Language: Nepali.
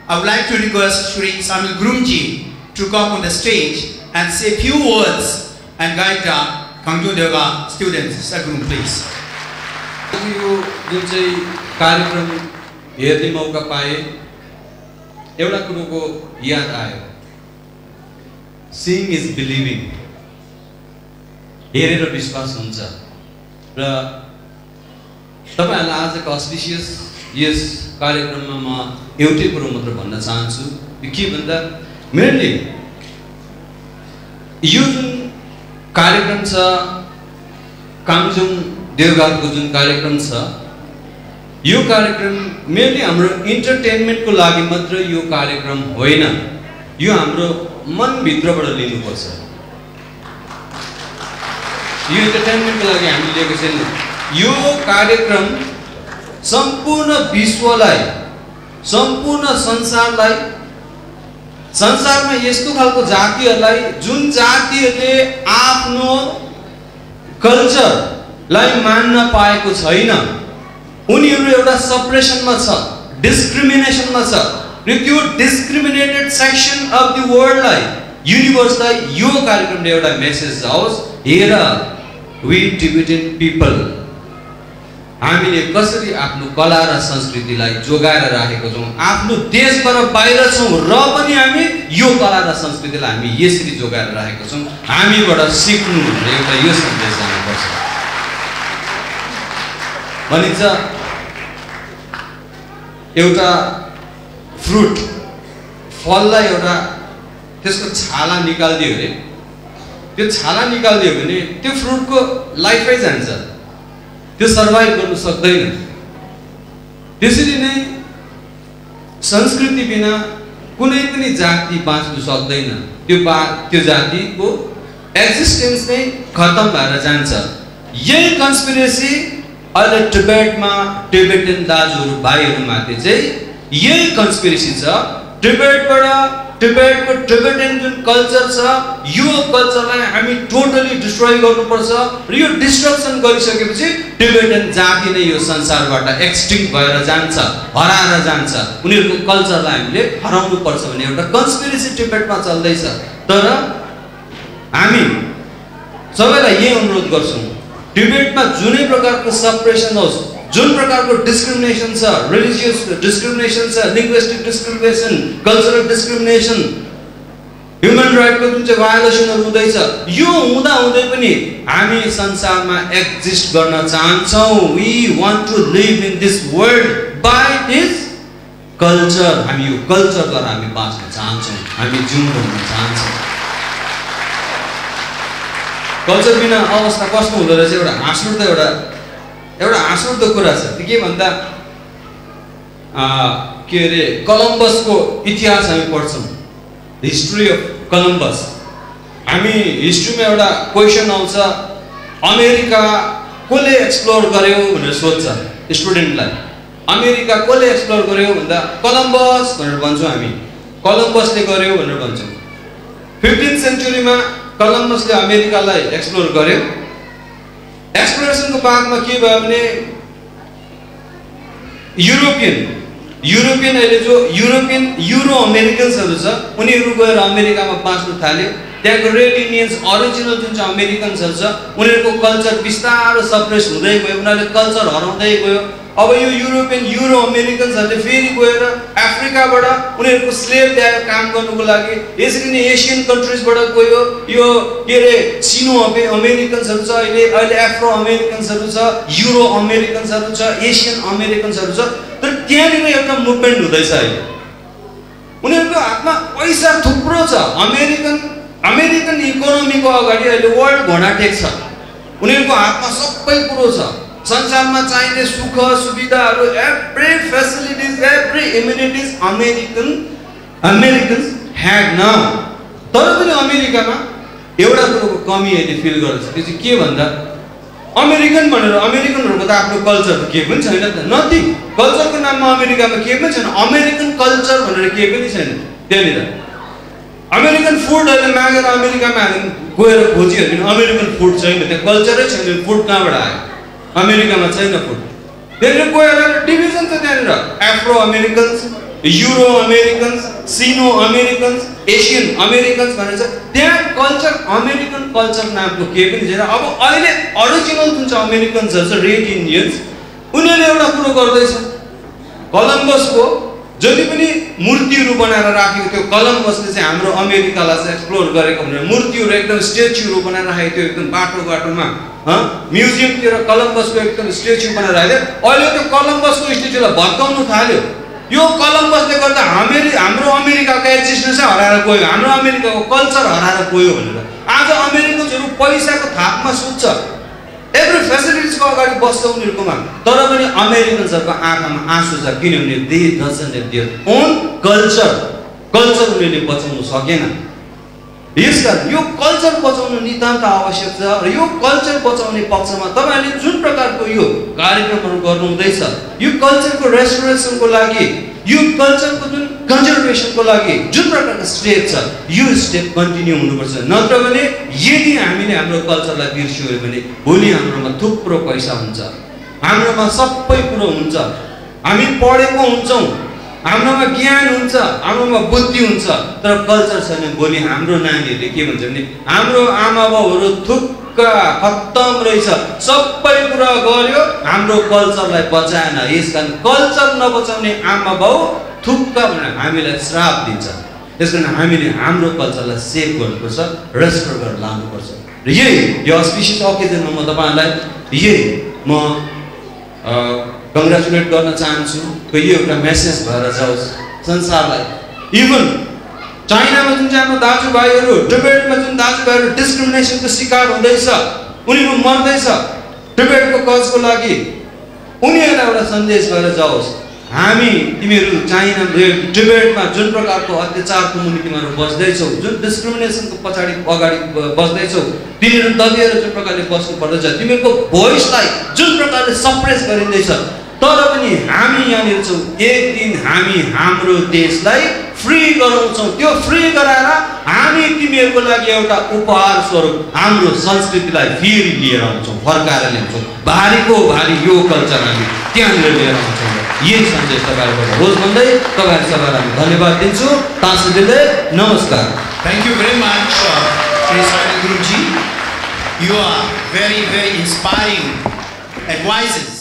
I would like to request Shri Samil Gurumji to come on the stage and say a few words and guide the Kangjo students. Sir Gurum, please. यो जुन चाहिँ कार्यक्रम हेर्ने मौका पाए एउटा कुरोको याद आयो seeing is believing हेरेर विश्वास हुन्छ र तपाईहरुलाई आजको अस्पिसियस यस कार्यक्रममा म एउटै कुरो मात्र भन्न चाहन्छु यो के भन्दा मेनली यो जुन कार्यक्रम छ कामजुङ देवगारको जुन कार्यक्रम छ यो कार्यक्रम मेनली हाम्रो इन्टरटेनमेन्टको लागि मात्र यो कार्यक्रम होइन यो हाम्रो मन भित्रबाट लिनुपर्छ यो इन्टरटेनमेन्टको लागि हामी लिएको छैन यो कार्यक्रम सम्पूर्ण विश्वलाई सम्पूर्ण संसारलाई संसारमा यस्तो खालको जातिहरुलाई जुन जातिहरुले आफ्नो कल्चरलाई मान्न पाएको छैन उनीहरु एउटा सप्रेसनमा छ डिस्क्रिमिनेसनमा छ र त्यो डिस्क्रिमिनेटेड सेक्सन अफ द वर्ल्डलाई युनिभर्सलाई यो कार्यक्रमले एउटा मेसेज जाओस् हेर वी टिबेटन पिपल हामीले कसरी आफ्नो कला र संस्कृतिलाई जोगाएर राखेको छौं आफ्नो देशबाट बाहिर छौं र पनि हामी यो कला र संस्कृतिलाई हामी यसरी जोगाएर राखेको छौं हामीबाट सिक्नु भनेर एउटा यो सन्देश जानुपर्छ भनिन्छ एउटा फ्रुट फललाई एउटा त्यसको छाला निकाल्दियो अरे त्यो छाला निकाल्दियो भने त्यो फ्रुटको लाइफै जान्छ त्यो सर्भाइभ गर्न सक्दैन त्यसरी नै संस्कृति बिना कुनै पनि जाति बाँच्न सक्दैन त्यो जातिको एक्जिस्टेन्स नै खतम भएर जान्छ यही कन्स्पिरेसी अहिले टिबेटमा टिबेटन दाजुहरु भाइहरु माथि चाहिँ यही कन्स्पिरेसी छ टिबेटको टिबेटन जुन कल्चर छ यो कल्चरलाई हामी टोटली डिस्ट्रोय गर्नुपर्छ र यो डिस्ट्रक्सन गरिसकेपछि टिबेटन जाति नै यो संसारबाट एक्सटिंक्ट भएर जान्छ हराएर जान्छ उनीहरुको कल्चरलाई हामीले हराउनु पर्छ भन्ने एउटा कन्स्पिरेसी टिबेटमा चल्दैछ तर हामी सबैलाई यही अनुरोध गर्छौं टिबेटमा जुनै प्रकारको सप्रेसन होस् जुन प्रकारको डिस्क्रिमिनेसन छ रिलिजियस डिस्क्रिमिनेसन छ linguistic discrimination cultural discrimination human राइटको जुन चाहिँ भायोलेसनहरु हुँदैछ यो हुँदा हुँदै पनि हामी संसारमा एक्जिस्ट गर्न चाहन्छौं we want to live in this world by this culture हामी यो कल्चरद्वारा हामी बाँच्न चाहन्छौं हामी जिउन चाहन्छौं कल्चर बिना अवस्था कस्तो हुँदो रहेछ एउटा हाँसउठ्दो कुरा छ के भन्दा के रे कोलम्बसको इतिहास हामी पढ्छौं हिस्ट्री अफ कोलम्बस हामी हिस्ट्रीमा एउटा क्वेशन आउँछ अमेरिका कसले एक्सप्लोर गर्यो भनेर सोध्छ स्टुडेन्टलाई अमेरिका कसले एक्सप्लोर गर्यो भन्दा कोलम्बस भनेर भन्छौं हामी कोलम्बसले गर्यो भनेर भन्छौं 15th सेन्चुरीमा कोलम्बसले अमेरिकालाई एक्सप्लोर गर्यो एक्सप्लोरेसनको बादमा के भयो भने युरोपियन अहिले जो युरो अमेरिकन्सहरु छ उनीहरु गएर अमेरिकामा बाँच्न थाल्यो त्यहाँको रेड इन्डियन्स ओरिजिनल जुन चाहिँ अमेरिकन्सहरु छ उनीहरुको कल्चर बिस्तारै सप्रेस हुँदै गयो उनीहरुले कल्चर हराउँदै गयो अब यो युरो अमेरिकन्सहरुले फेरि गएर अफ्रिकाबाट उनीहरुको स्लेभ ल्याएर काम गर्नको लागि यसरी नै एशियन कन्ट्रीजबाट गयो यो के रे सिनो अमेरिकन्सहरु छ अहिले एफ्रो अमेरिकन्सहरु छ युरो अमेरिकन्सहरु छ एशियन अमेरिकन्सहरु छ तर त्यहाँनिर एउटा मुभमेन्ट हुँदैछ अहिले उनीहरुको हातमा पैसा थुप्रो छ अमेरिकन इकोनोमीको अगाडि अहिले वर्ल्ड घोडा टेक्छ उनीहरुको हातमा सबै कुरो छ संसारमा चाहिने सुख सुविधाहरु every facilities every amenities Americans had now तर पनि अमेरिकामा एउटा कुरोको कमी अहिले फिल गर्छ त्यो चाहिँ के भन्दा अमेरिकन भनेर अमेरिकनहरुको त आफ्नो कल्चर के पनि छैन त नथिङ कल्चरको नाममा अमेरिकामा के पनि छैन अमेरिकन कल्चर भनेर के पनि छैन त्यहाँनिर अमेरिकन फुड अहिले मागेर अमेरिकामा गएर खोजियो भने अमेरिकन फुड छैन त्यहाँ कल्चरै छैन फुड कहाँबाट आयो अमेरिकामा छैन फुड त्यहाँनिर गएर डिभिजन छ त्यहाँनिर एफ्रो अमेरिकन्स युरो अमेरिकन्स, सिनो अमेरिकन्स, एसियन अमेरिकन्स भनेर छ। त्यहाँ कल्चर अमेरिकन कल्चर नामको केही पनि छैन। अब अहिले ओरिजिनल जुन चाहिँ अमेरिकन्सहरू छ, रेड इन्डियन्स, उनीहरूले एउटा कुरो गर्दैछ, कलम्बसको जति पनि मूर्तिहरू बनाएर राखेको थियो, कलम्बसले चाहिँ हाम्रो अमेरिकालाई चाहिँ एक्सप्लोर गरेको भनेर मूर्तिहरू एकदम स्ट्याच्युहरू बनाएर राखेको थियो, एकदम बाटोमा म्युजियमतिर कलम्बसको एकदम स्ट्याच्यु बनाएर राखेको थियो। अहिले त्यो कलम्बसको स्ट्याच्युलाई भत्काउनु थाल्यो। यो कलम्बसले गर्दा हाम्रो अमेरिकाको एक्जिस्टेन्सै हराएर गयो, हाम्रो अमेरिकाको कल्चर हराएर गयो भनेर आज अमेरिकन्सहरू पैसाको थापमा सुत्छ, एभ्री फेसिलिटिजको अगाडि बस्छ उनीहरूकोमा। तर पनि अमेरिकन्सहरूको आँखामा आँसु छ, किनभने they doesn't have their own culture उनीहरूले बचाउनु सकेन। यसकारण यो कल्चर बचाउनु नितान्त आवश्यक छ। र यो कल्चर बचाउने पक्षमा तपाईँहरूले जुन प्रकारको यो कार्यक्रमहरू गर्नुहुँदैछ, यो कल्चरको रेस्टोरेसनको लागि, यो कल्चरको जुन कन्जर्भेसनको लागि जुन प्रकारको स्टेप छ, यो स्टेप कन्टिन्यू हुनुपर्छ। नत्र भने यदि हामीले हाम्रो कल्चरलाई बिर्स्यौँ भने भोलि हाम्रोमा थुप्रो पैसा हुन्छ, हाम्रोमा सबै कुरो हुन्छ, हामी पढेको हुन्छौँ, हाम्रोमा ज्ञान हुन्छ, हाम्रोमा बुद्धि हुन्छ, तर कल्चर छैन भोलि हाम्रो नानीहरूले के भन्छ भने हाम्रो आमा बाउहरू थुक्का खत्तम रहेछ, सबै कुरा गर्यो, हाम्रो कल्चरलाई बचाएन। यसकारण कल्चर नबचाउने आमा बाउ थुक्का भनेर हामीलाई श्राप दिन्छ। त्यसकारण हामीले हाम्रो कल्चरलाई सेभ गर्नुपर्छ, रेस्टोर गरेर लानुपर्छ। र यो अस्पिसियस अकेजनमा म तपाईँहरूलाई म कङ्ग्रेचुलेट गर्न चाहन्छु कि यो एउटा मेसेज भएर जाओस् संसारलाई। इभन चाइनामा जुन चाहिँ हाम्रो दाजुभाइहरू, टिबेटमा जुन दाजुभाइहरू डिस्क्रिमिनेसनको शिकार हुँदैछ, उनीहरू मर्दैछ टिबेटको कजको लागि, उनीहरूलाई एउटा सन्देश भएर जाओस्, तिमीहरू चाइना टिबेटमा जुन प्रकारको अत्याचारको मुनि तिमीहरू बस्दैछौ, जुन डिस्क्रिमिनेसनको अगाडि बस्दैछौ, तिनीहरू दबिएर जुन प्रकारले बस्नु पर्दछ, तिमीहरूको भोइसलाई जुन प्रकारले सप्रेस गरिँदैछ, तर पनि हामी यहाँनिर छौँ। एक दिन हामी हाम्रो देशलाई फ्री गराउँछौँ। त्यो फ्री गराएर हामी तिमीहरूको लागि एउटा उपहार स्वरूप हाम्रो संस्कृतिलाई फेरि लिएर आउँछौँ, फर्काएर ल्याउँछौँ। भारीको भारी यो कल्चर हामी त्यहाँनिर लिएर आउँछौँ। यही सन्देश तपाईँहरूबाट होस् भन्दै तपाईँहरू सबैलाई हामी धन्यवाद दिन्छु। तासुदिले नमस्कार। Thank you very much, Sri Saidal Guruji. You are very, very inspiring advices